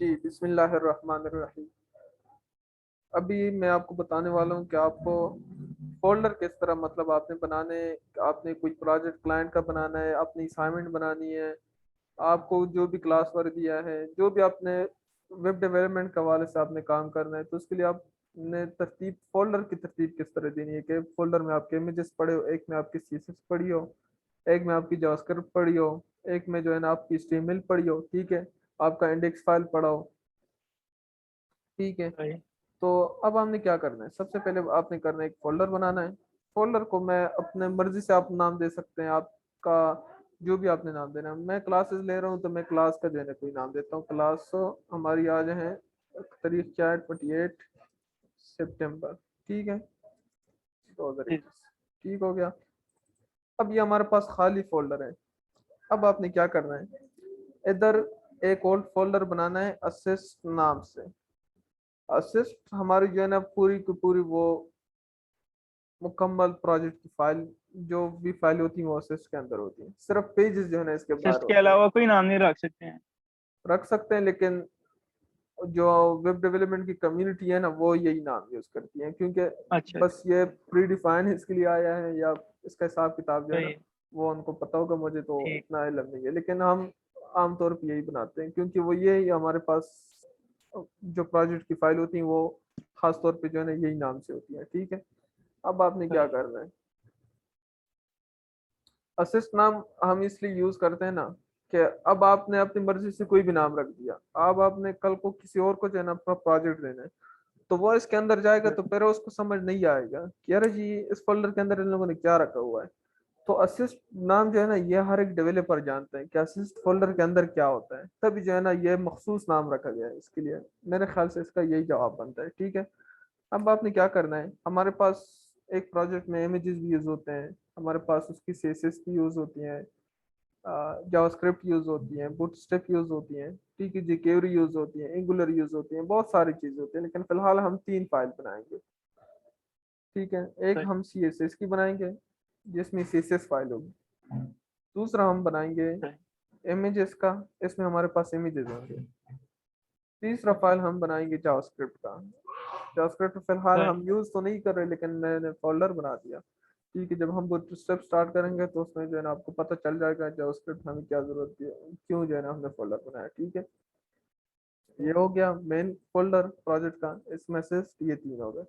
जी, बिस्मिल्लाहिर्रहमानिर्रहीम। अभी मैं आपको बताने वाला हूँ कि आपको फ़ोल्डर किस तरह मतलब आपने बनाने, आपने कोई प्रोजेक्ट क्लाइंट का बनाना है, अपनी असाइनमेंट बनानी है, आपको जो भी क्लास वर्क दिया है, जो भी आपने वेब डेवलपमेंट के हवाले से आपने काम करना है, तो उसके लिए आपने तरतीब फ़ोल्डर की तरतीब किस तरह देनी है कि फ़ोल्डर में आपके इमेजेस पड़े हो, एक में आपकी सीएसएस पड़ी हो, एक में आपकी जावास्क्रिप्ट पड़ी हो, एक में जो है ना आपकी एचटीएमएल पड़ी हो, ठीक है? आपका इंडेक्स फाइल पड़ा हो, ठीक है? सही। तो अब हमने क्या करना है, सबसे पहले आपने करना है एक फोल्डर बनाना है। फोल्डर को मैं अपने मर्जी से आप नाम दे सकते हैं, आपका जो भी आपने नाम देना है। मैं क्लासेस ले रहा हूँ तो मैं क्लास का जो है ना कोई नाम देता हूँ। क्लास हमारी आज है तारीख क्या है, 28 सितंबर, ठीक है, 2021। ठीक हो गया। अब ये हमारे पास खाली फोल्डर है। अब आपने क्या करना है, इधर एक और फोल्डर बनाना है असिस्ट नाम से। असिस्ट हमारी जो है ना पूरी की पूरी वो मुकम्मल प्रोजेक्ट की फाइल, जो भी फाइल होती है वो असिस्ट के अंदर होती है, सिर्फ पेजेस जो है ना इसके बाहर असिस्ट के होते हैं। अलावा कोई नाम नहीं रख सकते हैं? रख सकते हैं, लेकिन जो वेब डेवलपमेंट की कम्युनिटी है ना वो यही नाम यूज करती है, क्योंकि अच्छा अच्छा। बस ये प्री डिफाइन इसके लिए आया है, या इसका हिसाब किताब जो है सही ना है। वो उनको पता होगा, मुझे तो ठीक। इतना इल्म नहीं है, लेकिन हम आमतौर पर यही बनाते हैं, क्योंकि वो ये हमारे पास जो प्रोजेक्ट की फाइल होती है वो खास तौर पे जो है ना यही नाम से होती है, ठीक है। अब आपने क्या सही। करना है, असिस्ट नाम हम इसलिए यूज करते हैं ना कि अब आपने अपनी मर्जी से कोई भी नाम रख दिया, अब आपने कल को किसी और को जो है ना अपना प्रोजेक्ट देना है, तो वो इसके अंदर जाएगा तो फिर उसको समझ नहीं आएगा कि अरे जी इस फोल्डर के अंदर इन लोगों ने क्या रखा हुआ है। तो असिस्ट नाम जो है ना ये हर एक डेवलपर जानते हैं कि असिस्ट फोल्डर के अंदर क्या होता है, तभी जो है ना ये मखसूस नाम रखा गया है इसके लिए। मेरे ख्याल से इसका यही जवाब बनता है, ठीक है। अब आपने क्या करना है, हमारे पास एक प्रोजेक्ट में इमेजेस भी यूज होते हैं, हमारे पास उसकी सीएसएस भी यूज होती हैं, जावास्क्रिप्ट यूज होती है, बूटस्ट्रैप यूज होती है, ठीक है जी, क्वेरी यूज होती है, एंगुलर यूज होती है, बहुत सारी चीजें होती है, लेकिन फिलहाल हम तीन फाइल बनाएंगे, ठीक है। एक सही। हम सीएसएस की बनाएंगे जिसमें सीएसएस फाइल होगी। दूसरा हम बनाएंगे सही। इमेजेस का, इसमें हमारे पास इमेजेस होंगे। तीसरा फाइल हम बनाएंगे जावास्क्रिप्ट का। जावास्क्रिप्ट फिलहाल सही। हम यूज तो नहीं कर रहे, लेकिन मैंने फोल्डर बना दिया, ठीक है। जब हम बूटस्ट्रैप स्टार्ट करेंगे तो उसमें जो है ना आपको पता चल जाएगा जावास्क्रिप्ट हमें क्या जरूरत है, क्यों जो है ना हमने फोल्डर बनाया, ठीक है। ये हो गया मेन फोल्डर प्रोजेक्ट का, इसमें से ये तीन हो गए।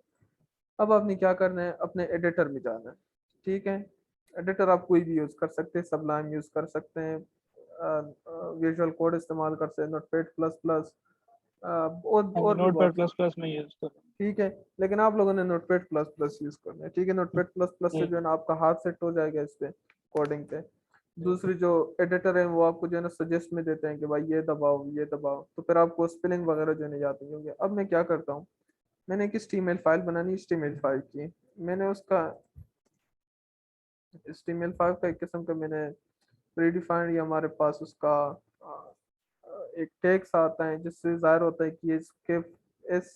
अब आपने क्या करना है, अपने एडिटर में जाना है, ठीक है। एडिटर आप कोई भी यूज कर सकते हैं, सबलाइम यूज कर सकते हैं, विजुअल कोड इस्तेमाल कर सकते हैं, नोटपैड प्लस प्लस, हाँ जी, और भी नोट पैड बहुत प्लस सी, प्लस में यूज करूँ। ठीक है। लेकिन आप लोगों ने नोटपैड प्लस प्लस यूज करना है, ठीक है। नोटपैड प्लस प्लस से जो ठीक। है ना आपका हाथ सेट हो जाएगा इस पे, कोडिंग पे। ठीक। दूसरी जो एडिटर है वो आपको जो है ना सजेस्ट में देते हैं कि भाई ये दबाओ ये दबाओ, तो फिर आपको स्पेलिंग वगैरह जो है ना याद नहीं होंगे। अब मैं क्या करता हूँ, मैंने एक HTML फाइल बनानी, HTML5 की। मैंने उसका HTML5 का एक किस्म का मैंने प्रीडिफाइंड, या हमारे पास उसका एक टैग्स आता है जिससे जाहिर होता है कि इसके इस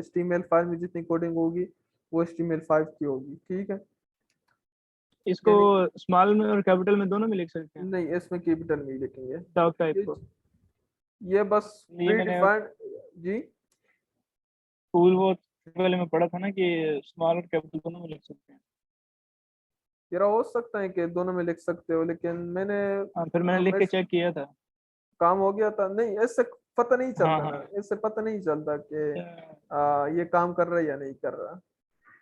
HTML फाइल में जितनी कोडिंग होगी वो HTML5 की होगी, ठीक है। इसको यानी स्मॉल में और कैपिटल में दोनों में लिख सकते हैं? नहीं, इसमें कैपिटल में ही लिखेंगे। डॉग टाइप ये को? ये बस ये प्री मैंने डिफाइंड। जी, स्कूल वो वाले में पढ़ा था ना कि स्मॉल और कैपिटल दोनों में लिख सकते हैं। तेरा हो सकता है कि दोनों में लिख सकते हो, लेकिन मैंने हाँ, फिर मैंने लिख के हमेशा चेक किया था। काम हो गया था। नहीं, इससे पता नहीं हाँ चलता हाँ। ना, इससे पता नहीं चलता कि अच्छा। ये काम कर रहा है या नहीं कर रहा,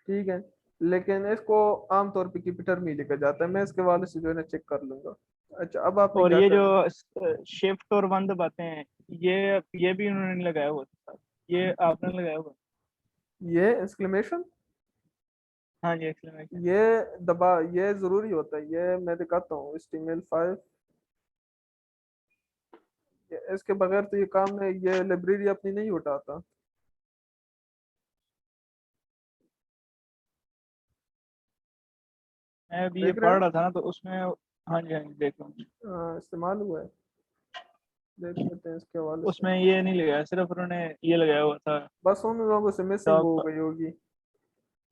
ठीक है। लेकिन इसको आमतौर पे कैपिटल में ही लिखा जाता है, मैं इसके वाले से जो है ना चेक कर लूंगा। अच्छा, अब आपने और क्या ये जो करना शिफ्ट और वन दबाते हैं, ये भी उन्होंने लगाया हुआ था, ये आपने लगाया हुआ? है, ये एक्सक्लेमेशन, हाँ जी, एक्सक्लेमेशन। ये दबा, ये जरूरी होता है, ये मैं दिखाता हूँ HTML5। इसके बगैर तो ये काम नहीं, ये लाइब्रेरी अपनी नहीं उठाता, मैं अभी ये देख रहे पढ़ हो। रहा था ना तो उसमें। हाँ जी हाँ जी, देख रहा हूँ। इस्तेमाल हुआ है, देख लेते हैं इसके हवाले से। उसमें ये नहीं लगाया, सिर्फ उन्होंने ये लगाया हुआ था। बस उन लोगों से मिसिंग डॉग हो का। गई होगी।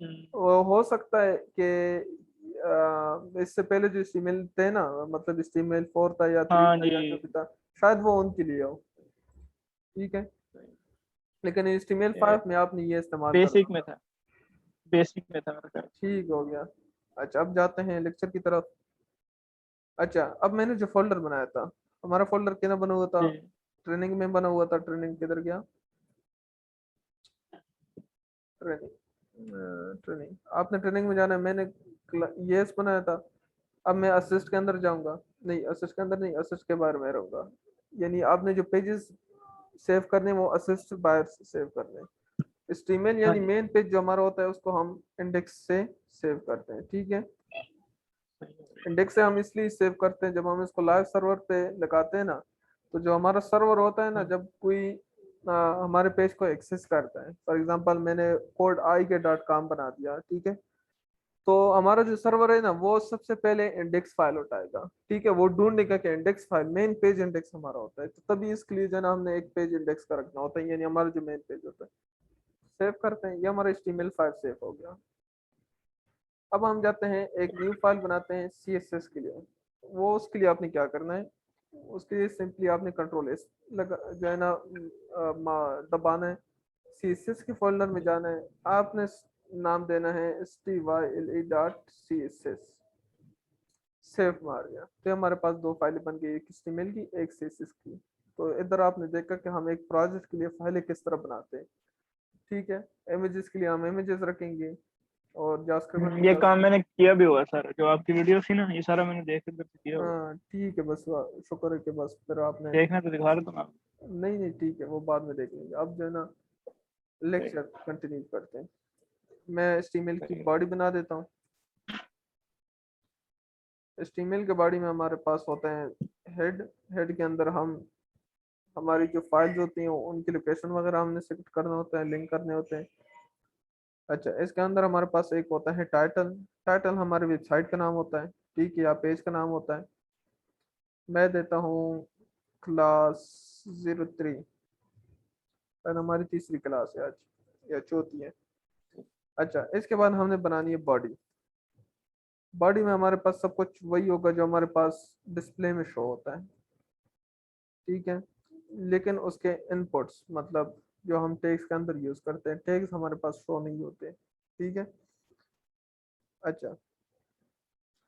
हम्म। वो हो सकता है कि इससे पहले जो ईमेल थे ना, मतलब HTML4 था या 3 हाँ था जी। या जो भी था, शायद वो उनके लिए हो। ठीक है, लेकिन HTML5 में आपने ये इस्तेमाल करना बेसिक में होगा। था, बेसिक में था मेरे ख्याल ठीक हो गया। अच्छा, अब जाते हैं लेक्चर की तरफ। अच्छा, अब मैंने जो फोल्डर बनाया था, हमारा फोल्डर किधर बना हुआ था? से। जी। ट्रेनिंग में बना हुआ था। ट्रेनिंग किधर गया? ट्रेनिंग, ट्रेनिंग, आपने ट्रेनिंग में जाना है, मैंने यस बनाया था। अब मैं असिस्ट के अंदर जाऊंगा, नहीं असिस्ट के अंदर नहीं, असिस्ट के बाहर में रहूंगा। यानी आपने जो पेजेस सेव करने हैं वो असिस्ट बाहर से सेव करने हैं। स्टीमेल हाँ यानी जी। मेन पेज जो हमारा होता है उसको हम इंडेक्स से सेव करते हैं, ठीक है। इंडेक्स से हम इसलिए सेव करते हैं, जब हम इसको लाइव सर्वर पे लगाते हैं ना, तो जो हमारा सर्वर होता है ना, हाँ। जब कोई हमारे पेज को एक्सेस करता है, फॉर एग्जांपल मैंने कोड आई के डॉट कॉम बना दिया, ठीक है, तो हमारा जो सर्वर है ना वो सबसे पहले इंडेक्स फाइल उठाएगा, ठीक है, वो ढूंढेगा कि index file main page index हमारा होता है, तो तभी इसके लिए जो है ना हमने एक पेज इंडेक्स का रखना होता है, यानी हमारा जो मेन पेज होता है सेव करते हैं। ये हमारा HTML फाइल सेव हो गया। अब हम जाते हैं एक न्यू फाइल बनाते हैं CSS के लिए। वो उसके लिए आपने क्या करना है, उसके लिए सिंपली आपने कंट्रोल S लगा जो है ना दबाना है। CSS के फोल्डर में जाना है, आपने नाम देना है style.css। सेव मार दिया तो हमारे पास दो फाइलें बन गई, एक HTML की, एक CSS की। तो इधर आपने देखा कि हम एक प्रोजेक्ट के लिए फाइलें किस तरह बनाते हैं, ठीक है। इमेजेस के लिए हम इमेजेस रखेंगे और जावास्क्रिप्ट में ये जास काम मैंने किया भी हुआ सर, जो आपकी वीडियो थी ना, ये सारा मैंने देख कर किया हुआ। हाँ ठीक है, बस शुक्र है कि बस फिर आपने, देखना तो दिखा रहा था ना। नहीं नहीं ठीक है, वो बाद में देख लेंगे। अब जो है ना सही। लेक्चर कंटिन्यू करते हैं। मैं HTML की सही। बॉडी बना देता हूँ। HTML के बॉडी में हमारे पास होते हैं हेड। हेड के अंदर हम हमारी जो फाइल्स होती हैं उनकी लोकेशन वगैरह हमने सेलेक्ट करना होता है, लिंक करने होते हैं। अच्छा, इसके अंदर हमारे पास एक होता है टाइटल। टाइटल हमारी वेबसाइट का नाम होता है, ठीक है, या पेज का नाम होता है। मैं देता हूँ क्लास 03, और हमारी तीसरी क्लास है आज, या चौथी है। अच्छा, इसके बाद हमने बनानी है बॉडी। बॉडी में हमारे पास सब कुछ वही होगा जो हमारे पास डिस्प्ले में शो होता है, ठीक है, लेकिन उसके इनपुट्स मतलब जो हम टैग्स के अंदर यूज करते हैं, टैग्स हमारे पास शो नहीं होते, ठीक है। अच्छा,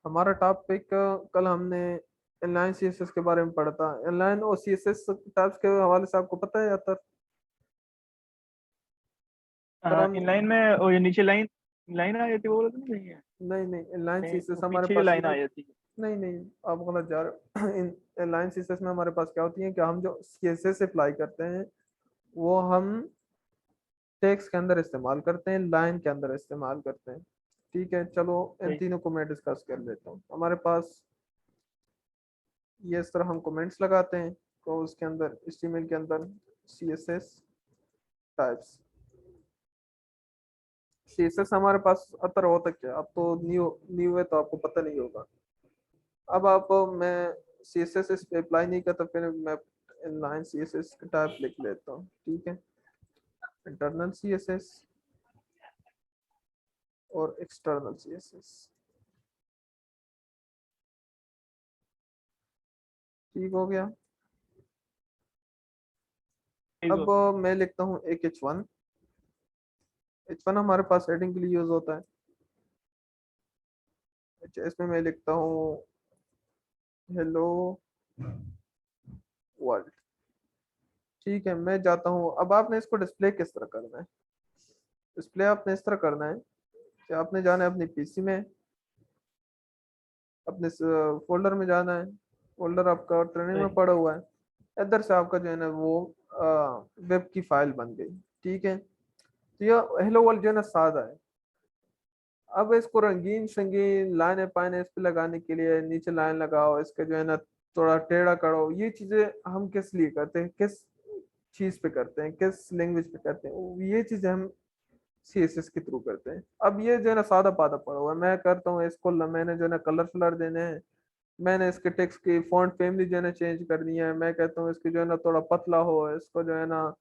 हमारा टॉपिक कल हमने इनलाइन CSS के बारे में पढ़ा था। इनलाइन और CSS टाइप्स के हवाले से आपको पता है या तर? पर हाँ, हम, इनलाइन में वो ये नीचे लाइन लाइन आ जाती है, वो वाला तो नहीं है। नहीं नहीं, इनलाइन नहीं, CSS वो हमारे पीछे जो पास लाइन सीधा, आ जाती है। नहीं नहीं, आप गलत जा रहे हो। इनलाइन CSS में हमारे पास क्या होती है कि हम जो CSS अप्लाई करते हैं वो हम टेक्स्ट के अंदर इस्तेमाल करते हैं, लाइन के अंदर इस्तेमाल करते हैं, ठीक है। चलो इन सही। तीनों को मैं डिस्कस कर लेता हूँ। हमारे पास ये इस तरह हम कमेंट्स लगाते हैं, तो उसके अंदर HTML के अंदर CSS टाइप्स। CSS हमारे पास अतर होता क्या, अब तो न्यू न्यू है तो आपको पता नहीं होगा। अब आप, मैं CSS इस पे अप्लाई नहीं करता, फिर मैं इनलाइन CSS का टाइप लिख लेता हूँ, ठीक है। इंटरनल CSS और एक्सटर्नल CSS, ठीक हो गया। ठीक अब हो। मैं लिखता हूँ एक H1। H1 हमारे पास हेडिंग के लिए यूज होता है। अच्छा, इसमें मैं लिखता हूँ हेलो वर्ल्ड, ठीक है। मैं जाता हूँ, अब आपने इसको डिस्प्ले किस तरह करना है। डिस्प्ले आपने इस तरह करना है कि आपने जाना है अपनी PC में, अपने फोल्डर में जाना है। फोल्डर आपका ट्रेनिंग में सही। पड़ा हुआ है। इधर से आपका जो है ना वो वेब की फाइल बन गई, ठीक है। तो ये हेलो वर्ल्ड जो है ना सादा है। अब इसको रंगीन शंगीन लाइन पाइन इस पे लगाने के लिए नीचे लाइन लगाओ, इसके जो है ना थोड़ा टेढ़ा करो, ये चीजें हम किस लिए करते हैं, किस चीज पे करते हैं, किस लैंग्वेज पे करते हैं, ये चीजें हम CSS के थ्रू करते हैं। अब ये जो है ना सादा पादा पड़ा हुआ है, मैं करता हूँ इसको मैंने जो है ना कलर शलर देने हैं। मैंने इसके टेक्स्ट की फॉन्ट फैमिली जो है ना चेंज करनी है। मैं कहता हूँ इसकी जो है ना थोड़ा पतला हो, इसको जो है ना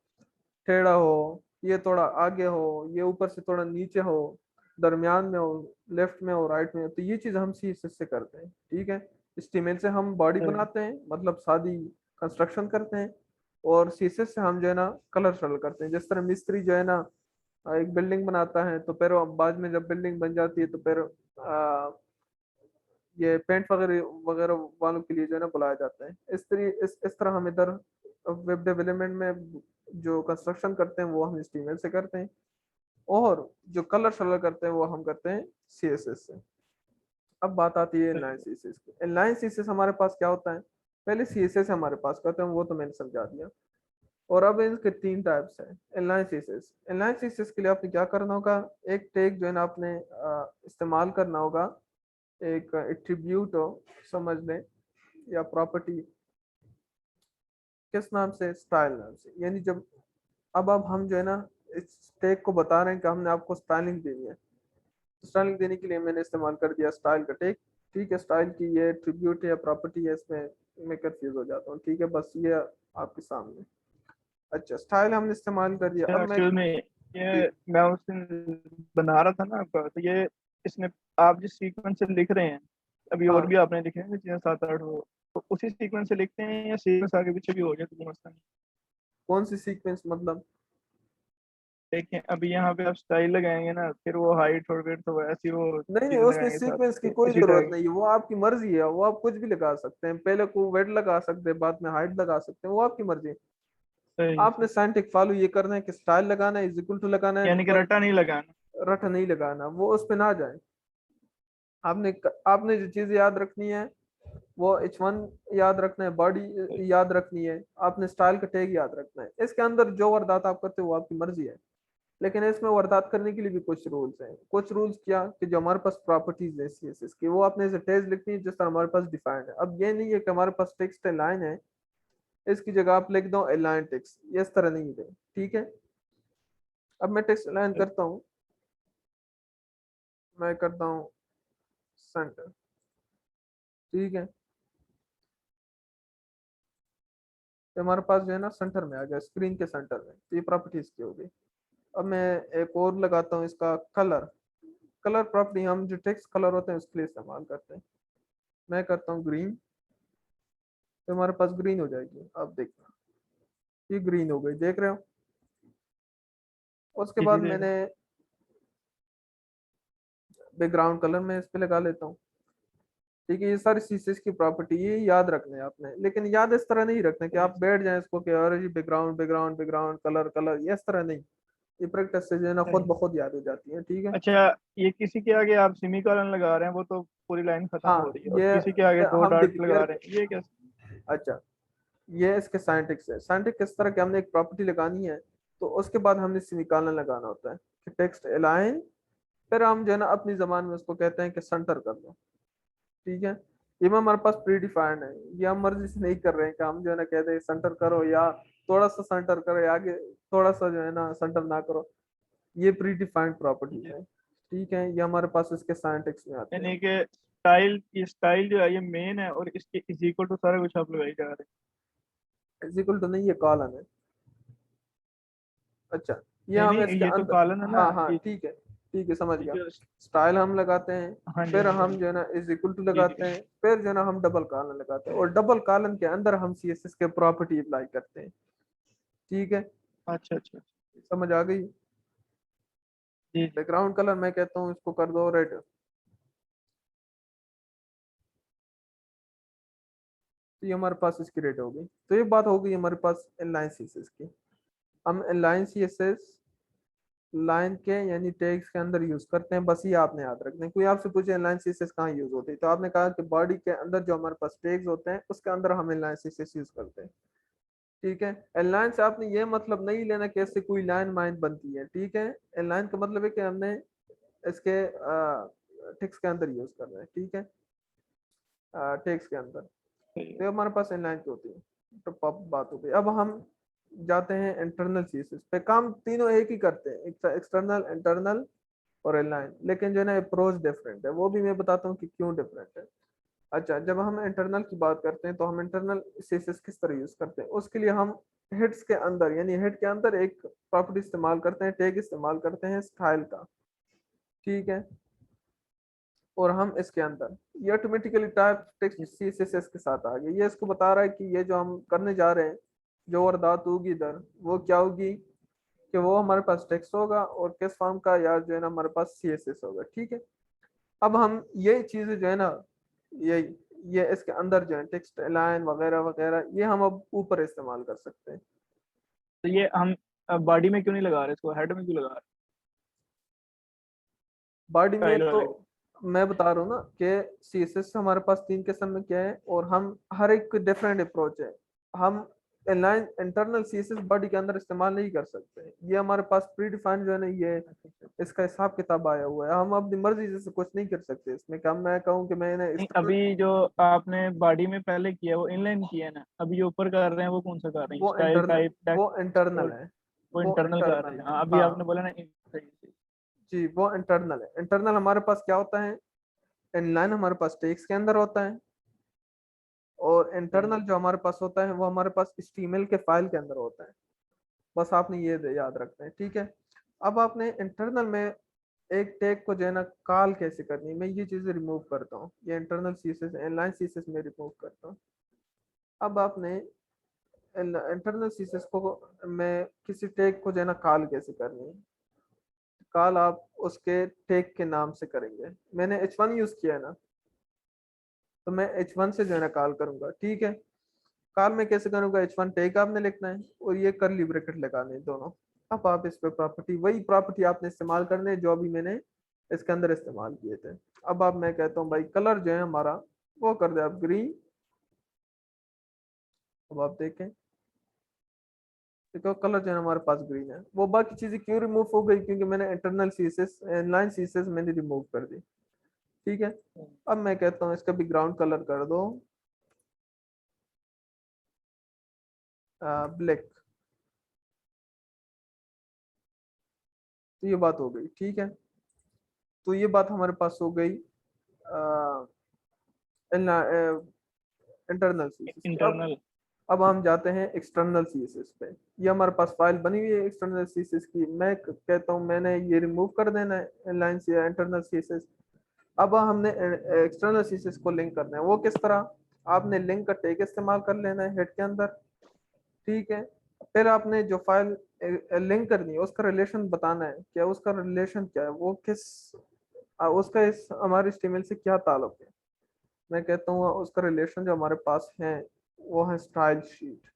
टेढ़ा हो, ये थोड़ा आगे हो, ये ऊपर से थोड़ा नीचे हो, दरमियान में हो, लेफ्ट में हो, राइट में हो। तो ये चीज हम CSS से करते हैं, ठीक है। HTML से हम बॉडी सही। बनाते हैं, मतलब सादी कंस्ट्रक्शन करते हैं, और सीएसएस से हम जो है ना कलर शटल करते हैं। जिस तरह मिस्त्री जो है ना एक बिल्डिंग बनाता है, तो फिर बाद में जब बिल्डिंग बन जाती है तो फिर ये पेंट वगैरह वगैरह वालों के लिए जो है ना बुलाया जाता है। इस तरह हम इधर वेब डेवलपमेंट में जो कंस्ट्रक्शन करते हैं वो हम HTML से करते हैं, और जो कलर शलर करते हैं वो हम करते हैं CSS से। अब बात आती है इनलाइन सीएसएस की। इनलाइन सीएसएस हमारे पास क्या होता है, पहले सीएसएस हमारे पास क्या होता है वो तो मैंने समझा दिया। और अब इनके 3 टाइप्स हैं इनलाइन सीएसएस। इनलाइन सीएसएस के लिए आपने क्या करना होगा, एक टैग जो है ना आपने इस्तेमाल करना होगा, एक एट्रीब्यूट हो समझ लें, या प्रॉपर्टी, किस नाम से, स्टाइल नाम से। यानी जब अब हम जो है ना इस टैग को बता रहे हैं कि हमने आपको स्टाइलिंग देनी है, स्टाइलिंग देने के लिए मैंने इस्तेमाल कर दिया स्टाइल का टैग। ठीक है, स्टाइल की ये एट्रीब्यूट है या प्रॉपर्टी है, इसमें मैं कंफ्यूज हो जाता हूँ। ठीक है, बस ये आपके सामने। अच्छा, स्टाइल हमने इस्तेमाल कर दिया। अब मैं एक्चुअल में ये मैं उस दिन बना रहा था ना आपका, तो ये इसने आप जिस सीक्वेंस से लिख रहे हैं, अभी और हाँ, भी आपने लिखे हैं चीजें 7 8 हो, तो उसी सीक्वेंस से लिखते हैं या सीक्वेंस आगे पीछे भी हो जाए तो कोई मसला नहीं? कौन सी सीक्वेंस मतलब? देखें अभी यहाँ पे आप स्टाइल लगाएंगे ना, फिर वो हाइट और वेट तो ऐसी वो नहीं नहीं, चीजें उसमें लगाएंगे साथ सीक्वेंस की तो कोई इसी जरूरत टैग में। नहीं है, वो आपकी मर्जी है। वो आप कुछ भी लगा सकते हैं, पहले को वेट लगा सकते हैं, बाद में हाइट लगा सकते हैं, वो आपकी मर्जी है। सही आपने सही। साइंटिफिक फॉलो ये करना है कि स्टाइल लगाना है इज इक्वल टू लगाना है, यानी कि रटा नहीं लगाना। रट नहीं लगाना, वो उस पे ना जाए। आपने जो चीज याद रखनी है वो H1 याद रखना है, बॉडी याद रखनी है, आपने स्टाइल का टैग याद रखना है। इसके अंदर जो वारदात आप करते हो वो आपकी मर्जी है। लेकिन इसमें वारदात करने के लिए भी कुछ रूल्स हैं। कुछ रूल्स क्या, कि जो हमारे पास प्रॉपर्टीज है CSS की, वो आपने ऐसे टैग लिखनी है जिस तरह हमारे पास डिफाइंड है। अब ये नहीं है कि हमारे पास टेक्स्ट लाइन है, इसकी जगह आप लिख दो अलाइन टेक्स्ट, ये इस तरह नहीं है। ठीक है, अब मैं टेक्स्ट अलाइन करता हूँ, मैं करता हूँ सेंटर। ठीक है, तो हमारे पास जो है ना सेंटर में आ गया, स्क्रीन के सेंटर में, तो ये प्रॉपर्टीज की होगी। अब मैं एक और लगाता हूँ इसका कलर। कलर प्रॉपर्टी हम जो टेक्स्ट कलर होते हैं उसके लिए इस्तेमाल करते हैं। मैं करता हूँ ग्रीन, तो हमारे पास ग्रीन हो जाएगी। अब देखना, ये ग्रीन हो गई, देख रहे हो। उसके जी बाद जी देख रहा मैंने बैकग्राउंड कलर में इस पे लगा लेता हूँ। ठीक है, ये सारी चीजें की प्रॉपर्टी ये याद रखना है आपने। लेकिन याद इस तरह नहीं रखना कि हूँ। आप बैठ जाएं इसको कि अरे जी background background background colour colour, ये इस तरह नहीं। ये प्रैक्टिस से जो है ना खुद सही। ब खुद याद हो जाती है। ठीक है। अच्छा, ये किसी के आगे आप सेमी कॉलन लगा रहे हैं वो तो पूरी लाइन खत्म हाँ, हो रही है, और ये किसी के आगे दो हम डॉट लगा डिक्लेयर, रहे हैं, ये कैसे? अच्छा, ये इसके साइंटिक्स है। साइंटिक किस तरह की, हमने एक प्रॉपर्टी लगानी है, तो उसके बाद हमने सेमीकोलन लगाना होता है कि टेक्स्ट अलाइन, फिर हम जो है ना अपनी जबान में उसको कहते हैं कि सेंटर कर दो। ठीक है, ये में हमारे पास प्री डिफाइंड है, ये हम मर्जी से नहीं कर रहे हैं कि हम जो है ना कहते हैं सेंटर करो या थोड़ा सा सेंटर करो या आगे थोड़ा सा जो है ना सेंटर ना करो। ये प्री डिफाइंड प्रॉपर्टीज जी। है। ठीक है, ये हमारे पास इसके साइंटिक्स में आते हैं। यानी कि स्टाइल, ये स्टाइल जो है ये मेन है, और इसके इज इक्वल टू सारा कुछ आप लगाई जा रहे इक्वल टू नहीं, ये कॉलन है। अच्छा, ये हैं। नहीं हम नहीं, इसके ये तो अंदर, कॉलन है ना, हाँ हाँ ये ठीक है, ठीक है समझ ये गया। जो। स्टाइल हम लगाते हैं, हाँ जी फिर हाँ जी हाँ हम जी। जो है ना इज इक्वल टू जी जी। लगाते हैं, फिर जो है ना हम डबल कॉलन लगाते हैं, और डबल कॉलन के अंदर हम CSS के प्रॉपर्टी अप्लाई करते हैं। ठीक है, अच्छा अच्छा अच्छा। समझ आ गई। जी जी। बैकग्राउंड कलर मैं कहता हूँ इसको कर दो रेड, तो ये हमारे पास इसकी रेड हो गई। तो ये बात हो गई हमारे पास इनलाइन CSS की। हम इनलाइन CSS लाइन के यानी टैग्स के अंदर यूज करते हैं, बस ये आपने याद रखना है। कोई आपसे पूछे इनलाइन सीएसएस कहाँ यूज होती है, तो आपने कहा कि बॉडी के अंदर जो हमारे पास टैग्स होते हैं उसके अंदर हम इनलाइन सीएसएस यूज करते हैं। ठीक है, इनलाइन से आपने ये मतलब नहीं लेना कि इससे कोई लाइन माइन बनती है। ठीक है, इनलाइन का मतलब है कि हमने इसके टेक्स्ट के अंदर यूज कर रहे हैं। ठीक है, टेक्स्ट के अंदर, सही है। तो हमारे पास इनलाइन की होती है। तो बात हो गई। अब हम जाते हैं इंटरनल चीजेस पे। काम तीनों एक ही करते हैं, एक्सटर्नल, इंटरनल और इनलाइन, लेकिन जो है ना अप्रोच डिफरेंट है। वो भी मैं बताता हूँ कि क्यों डिफरेंट है। अच्छा, जब हम इंटरनल की बात करते हैं तो हम इंटरनल सीएसएस किस तरह यूज करते हैं, उसके लिए हम हेड्स के अंदर यानी हेड के अंदर एक प्रॉपर्टी इस्तेमाल करते हैं, टैग इस्तेमाल करते हैं स्टाइल का। ठीक है, और हम इसके अंदर ये ऑटोमेटिकली टाइप टेक्स्ट जी। CSS के साथ आ गया। ये इसको बता रहा है कि ये जो हम करने जा रहे हैं जो और धातु होगी इधर वो क्या होगी कि वो हमारे पास टेक्स्ट होगा और किस फॉर्म का, या जो है ना हमारे पास CSS होगा। ठीक है, अब हम ये चीजें जो है ना, ये ये इसके अंदर जो है टेक्स्ट लाइन वगैरह वगैरह, ये हम अब ऊपर इस्तेमाल कर सकते हैं। तो ये हम बॉडी में क्यों नहीं लगा रहे इसको, हेड में क्यों लगा रहे बॉडी में स्टाइल तो वाले को? मैं बता रहा हूँ ना कि CSS हमारे पास 3 किस्म में क्या है, और हम हर एक डिफरेंट अप्रोच है। हम लाइन इंटरनल CSS बॉडी के अंदर इस्तेमाल नहीं कर सकते, ये हमारे पास प्री डिफाइन जो है ना, ये इसका हिसाब किताब आया हुआ है। हम अपनी मर्जी से कुछ नहीं कर सकते इसमें। क्या मैं कहूँ कि मैंने नहीं, एक्सटर्नल, अभी जो आपने बॉडी में पहले किया वो इनलाइन किया है ना, अभी जो ऊपर कर रहे हैं वो कौन सा कर रहे हैं, वो स्टाइल इंटरनल टाइप वो टेक्स्ट? इंटरनल है। वो वो इंटरनल कर रहे इंटरनल हैं, है, हाँ अभी आपने हाँ बोला ना सही सही। जी, वो इंटरनल है। इंटरनल हमारे पास क्या होता है, इनलाइन हमारे पास टेक्स्ट के अंदर होता है, और इंटरनल जो हमारे पास होता है वो हमारे पास HTML के फाइल के अंदर होता है। बस आपने ये याद रखना है, ठीक है। अब आपने इंटरनल में एक टैग को जो है ना कॉल कैसे करनी है, मैं ये चीजें रिमूव करता हूँ, ये इंटरनल CSS इनलाइन CSS में रिमूव करता हूँ। अब आपने इंटरनल CSS को में किसी टैग को जो है ना कॉल कैसे करनी है, कॉल आप उसके टैग के नाम से करेंगे। मैंने H1 यूज किया है ना, तो मैं H1 से जो है ना कॉल करूंगा, ठीक है। कॉल में कैसे करूंगा, H1 टैग आपने लिखना है और ये कर्ली ब्रैकेट लगाने हैं दोनों। अब आप इस पे प्रॉपर्टी, वही प्रॉपर्टी आपने इस्तेमाल करने हैं जो अभी मैंने इसके अंदर इस्तेमाल किए थे। अब आप, मैं कहता हूँ भाई कलर जो है हमारा वो कर दे आप ग्रीन। अब आप देखें, देखो कलर जो है हमारे पास ग्रीन है। वो बाकी चीजें क्यों रिमूव हो गई, क्योंकि मैंने इंटरनल CSS इनलाइन CSS मैंने रिमूव कर दी, ठीक है। अब मैं कहता हूँ इसका बैकग्राउंड कलर कर दो ब्लैक। तो ये बात हो गई, ठीक है। तो ये बात हमारे पास हो गई इंटरनल CSS की। इंटरनल। अब हम जाते हैं एक्सटर्नल CSS पे। ये हमारे पास फाइल बनी हुई है एक्सटर्नल CSS की। मैं कहता हूँ मैंने ये रिमूव कर देना है इनलाइन से इंटरनल CSS। अब हमने एक्सटर्नल CSS को लिंक करना है। वो किस तरह, आपने लिंक का टैग इस्तेमाल कर लेना है हेड के अंदर, ठीक है। फिर आपने जो फाइल लिंक करनी है उसका रिलेशन बताना है, क्या उसका रिलेशन क्या है, वो किस उसका इस हमारे HTML से क्या ताल्लुक है। मैं कहता हूँ उसका रिलेशन जो हमारे पास है वो है स्टाइल शीट,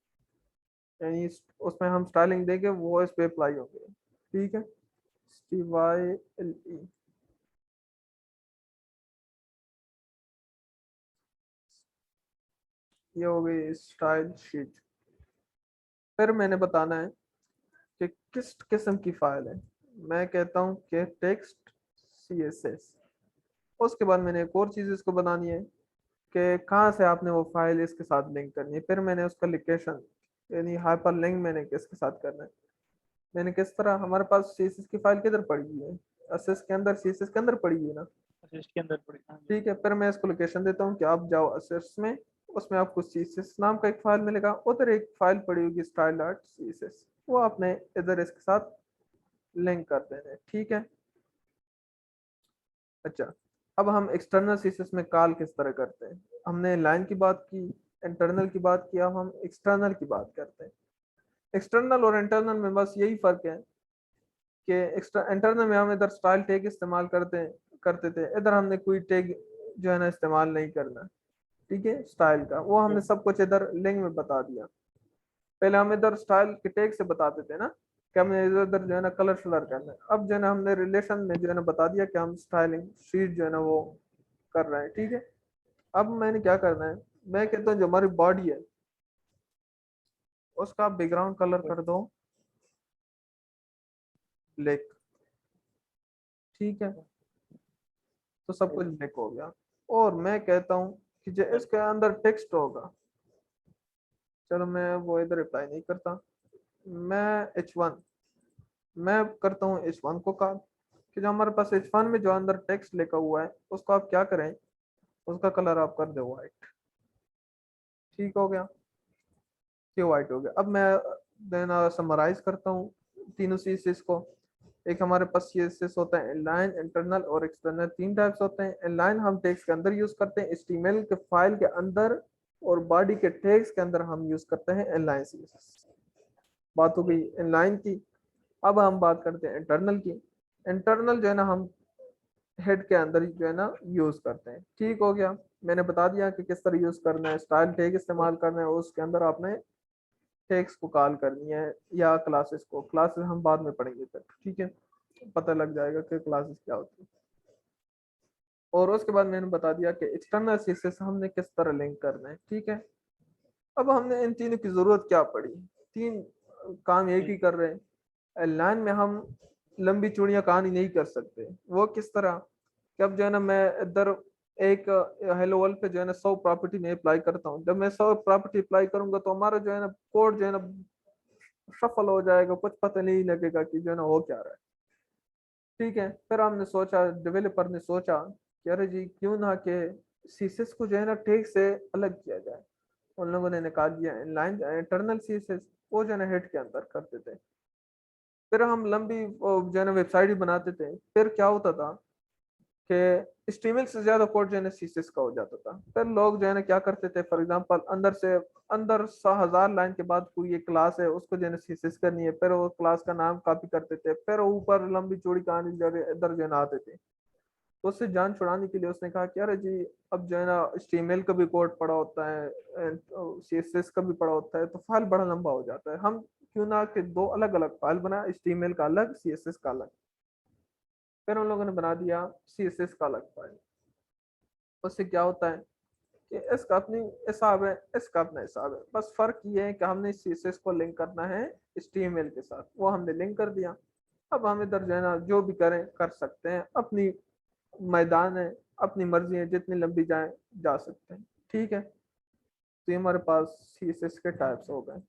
यानी उसमें हम स्टाइलिंग देंगे वो इस पे अप्लाई होंगे, ठीक है। STYLE, ये हो गई स्टाइल शीट। फिर मैंने बताना है कि किस किस्म की फाइल है। मैं कहता हूँ कि टेक्स्ट CSS। उसके बाद मैंने एक और चीज इसको बतानी है कि कहाँ से आपने वो फाइल इसके साथ लिंक करनी है। फिर मैंने उसका लोकेशन, यानी हाइपर लिंक मैंने किसके साथ करना है। मैंने किस तरह, हमारे पास CSS की फाइल किधर पड़ी हुई है, असेस के अंदर, CSS के अंदर पड़ी हुई है ना, इसके अंदर पड़ी, हाँ जी। ठीक है। फिर मैं इसको लोकेशन देता हूँ कि आप जाओ असेस में, उसमें आपको CSS नाम का एक फाइल मिलेगा, उधर एक फाइल पड़ी होगी स्टाइल डॉट CSS, वो आपने इधर इसके साथ लिंक कर देना है, ठीक है। अच्छा, अब हम एक्सटर्नल CSS में कॉल किस तरह करते हैं। हमने लाइन की बात की, इंटरनल की बात की, अब हम एक्सटर्नल की बात करते हैं। एक्सटर्नल और इंटरनल में बस यही फर्क है कि इंटरनल में हम इधर स्टाइल टैग इस्तेमाल करते थे, इधर हमने कोई टैग जो है ना इस्तेमाल नहीं करना, ठीक है। स्टाइल का वो हमने सब कुछ इधर लिंक में बता दिया। पहले हम इधर स्टाइल के टैग से बताते थे ना कि हमें इधर उधर जो है ना कलर शलर करना है। अब जो है ना हमने रिलेशन में जो है ना बता दिया कि हम स्टाइलिंग शीट जो है ना वो कर रहे हैं, ठीक है। अब मैंने क्या करना है, मैं कहता हूँ जो हमारी बॉडी है उसका बैकग्राउंड कलर कर दो ब्लैक, ठीक है। तो सब कुछ ब्लैक हो गया। और मैं कहता हूँ कि जो इसके अंदर टेक्स्ट होगा, चलो मैं वो इधर रिप्लाई नहीं करता, मैं H1, मैं करता हूँ H1 को कॉल, कि जो हमारे पास H1 में जो अंदर टेक्स्ट लिखा हुआ है उसको आप क्या करें, उसका कलर आप कर दो व्हाइट, ठीक हो गया। ये व्हाइट हो गया। अब मैं देना समराइज करता हूँ तीनों CSS को। एक हमारे पास CSS होता है इनलाइन, इंटरनल और एक्सटर्नल, 3 टाइप्स होते हैं। इनलाइन हम टेक्स्ट के अंदर यूज करते हैं, HTML के फाइल के अंदर और बॉडी के टैग्स के अंदर हम यूज करते हैं इनलाइन सीएसएस। बात हो गई इनलाइन की। अब हम बात करते हैं इंटरनल की। इंटरनल जो है ना हम हेड के अंदर जो है ना यूज करते हैं। ठीक हो गया, मैंने बता दिया कि किस तरह यूज करना है, स्टाइल टैग इस्तेमाल करना है, उसके अंदर आपने टैग्स को कॉल करनी है या क्लासेस को। क्लासेस हम बाद में पढ़ेंगे फिर, ठीक है, पता लग जाएगा कि क्लासेस क्या होती है। और उसके बाद मैंने बता दिया कि एक्सटर्नल सीएसएस हमने किस तरह लिंक करना है। ठीक है, अब हमने इन तीनों की जरूरत क्या पड़ी, तीन काम एक ही कर रहे हैं। लाइन में हम लंबी चूड़ियां कहानी नहीं कर सकते। वो किस तरह कि अब जो है ना मैं इधर एक हेलो वर्ल्ड पे जो है ना 100 प्रॉपर्टी में अप्लाई करता हूँ। जब मैं 100 प्रॉपर्टी अप्लाई करूंगा तो हमारा जो है ना कोड जो है ना सफल हो जाएगा, कुछ पता नहीं लगेगा कि जो है ना हो क्या रहा है। ठीक है, फिर हमने सोचा, डेवलपर ने सोचा कि अरे जी क्यों ना के सीएसएस को जो है ना टैग से अलग किया जाए। उन लोगों ने निकाल दिया इनलाइन इंटरनल सीएसएस, वो जो है ना हेड के अंदर करते थे। फिर हम लंबी जो है ना वेबसाइट भी बनाते थे। फिर क्या होता था कि HTML से ज्यादा कोड जो है ना सीएसएस का हो जाता था। फिर लोग जो है ना क्या करते थे, फॉर एग्जांपल अंदर 1,000 लाइन के बाद कोई एक क्लास है उसको जो है ना सीएसएस करनी है, फिर वो क्लास का नाम कॉपी करते थे, फिर ऊपर लंबी चौड़ी कहानी इधर जो है ना आते थे। तो उससे जान छुड़ाने के लिए उसने कहा कि अरे जी अब जो है ना HTML का भी कोड पड़ा होता है, CSS का भी पड़ा होता है, तो फाइल बड़ा लंबा हो जाता है। हम क्यों ना कि दो अलग अलग फाइल बना, HTML का अलग, CSS का अलग। फिर उन लोगों ने बना दिया CSS का अलग फाइल। उससे क्या होता है कि इसका अपनी हिसाब है, इसका अपना हिसाब है, बस फर्क ये है कि हमने CSS को लिंक करना है HTML के साथ, वो हमने लिंक कर दिया। अब हम इधर जो है ना जो भी करें कर सकते हैं, अपनी मैदान है, अपनी मर्जी है, जितनी लंबी जाए जा सकते हैं। ठीक है, तो ये हमारे पास CSS के टाइप्स हो गए।